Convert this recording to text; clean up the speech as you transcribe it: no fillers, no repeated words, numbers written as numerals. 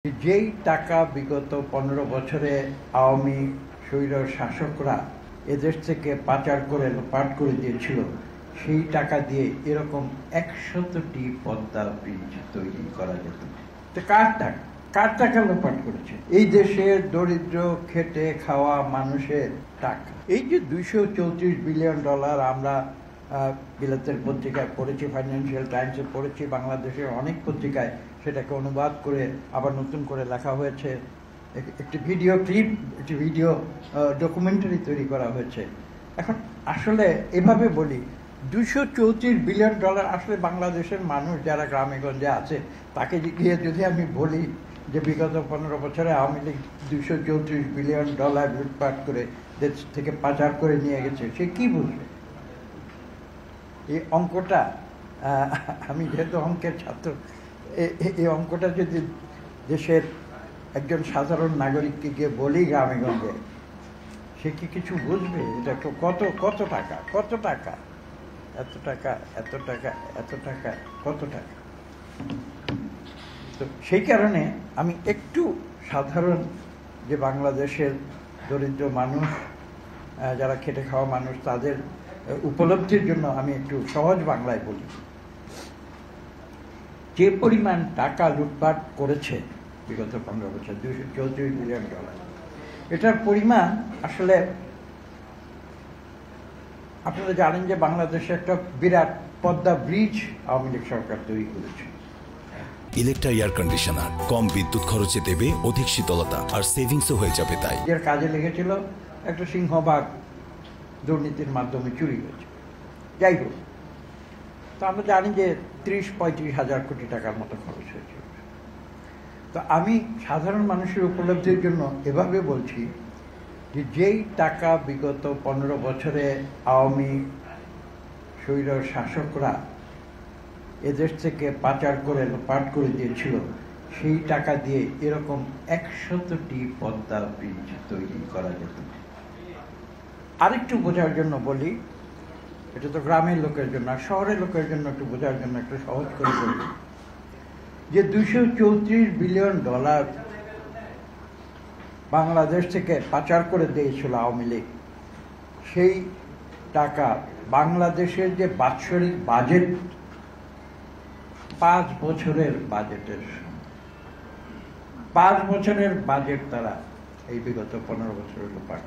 যেই টাকা বিগত 15 বছরে আওয়ামী স্বৈর শাসকরা এদেশ থেকে পাচার করে লোপাট করে দিয়েছিল, সেই টাকা দিয়ে এরকম 100টি পদ্মা ব্রিজ তৈরি করা যেত। তো কার টাকা লোপাট করেছে? এই দেশের দরিদ্র খেটে খাওয়া মানুষের টাকা। এই যে $234 বিলিয়ন আমরা বিলাতের পত্রিকায় পড়েছি, ফাইন্যান্সিয়াল টাইমসে পড়েছি, বাংলাদেশের অনেক পত্রিকায় সেটাকে অনুবাদ করে আবার নতুন করে লেখা হয়েছে, একটি ভিডিও ক্লিপ, একটি ভিডিও ডকুমেন্টারি তৈরি করা হয়েছে। এখন আসলে এভাবে বলি, $234 বিলিয়ন আসলে বাংলাদেশের মানুষ যারা গ্রামে গঞ্জে আছে তাকে গিয়ে যদি আমি বলি যে বিগত 15 বছরে আওয়ামী লীগ $234 বিলিয়ন লুটপাট করে দেশ থেকে পাচার করে নিয়ে গেছে, সে কি বুঝবে? এই অঙ্কটা, আমি যেহেতু অঙ্কের ছাত্র, এই অঙ্কটা যদি দেশের একজন সাধারণ নাগরিককে গিয়ে বলি গ্রামে গঞ্জে, সে কি কিছু বুঝবে? এটা কত টাকা, কত টাকা, এত টাকা, এত টাকা, এত টাকা, কত টাকা? তো সেই কারণে আমি একটু সাধারণ যে বাংলাদেশের দরিদ্র মানুষ, যারা খেটে খাওয়া মানুষ, তাদের উপলব্ধির জন্য আমি একটু সহজ বাংলায় বলি। যে পরিমাণ টাকা লুটপাট করেছে বিগত 15 বছর, $234 বিলিয়ন, এটার পরিমাণ আসলে আপনারা জানেন যে বাংলাদেশে একটা বিরাট পদ্মা ব্রিজ আওয়ামী লীগ সরকার তৈরি করেছে। ইলেকট্রা এয়ার কন্ডিশনার কম বিদ্যুৎ খরচে দেবে অধিক শীতলতা, আর সেভিংসও হয়ে যাবে। তাই এর কাজে লেগেছিল একটা সিংহভাগ দুর্নীতির মাধ্যমে চুরি হয়েছে। যাই হোক, তো আমরা জানি যে 30-35 হাজার কোটি টাকার মতো খরচ হয়েছে। তো আমি সাধারণ মানুষের উপলব্ধির জন্য এভাবে বলছি যে যেই টাকা বিগত 15 বছরে আওয়ামী স্বৈর শাসকরা এদেশ থেকে পাচার করে লোপাট করে দিয়েছিল, সেই টাকা দিয়ে এরকম 100টি পদ্মা ব্রিজ তৈরি করা যেত। আরেকটু বোঝার জন্য বলি, এটা তো গ্রামের লোকের জন্য, আর শহরের লোকের জন্য একটু বোঝার জন্য একটু সহজ করে বলি যে $234 বিলিয়ন বাংলাদেশ থেকে পাচার করে দিয়েছিল আওয়ামী লীগ। সেই টাকা বাংলাদেশের যে বাৎসরিক বাজেট, 5 বছরের বাজেটের 5 বছরের বাজেট তারা এই বিগত 15 বছরের লোপাট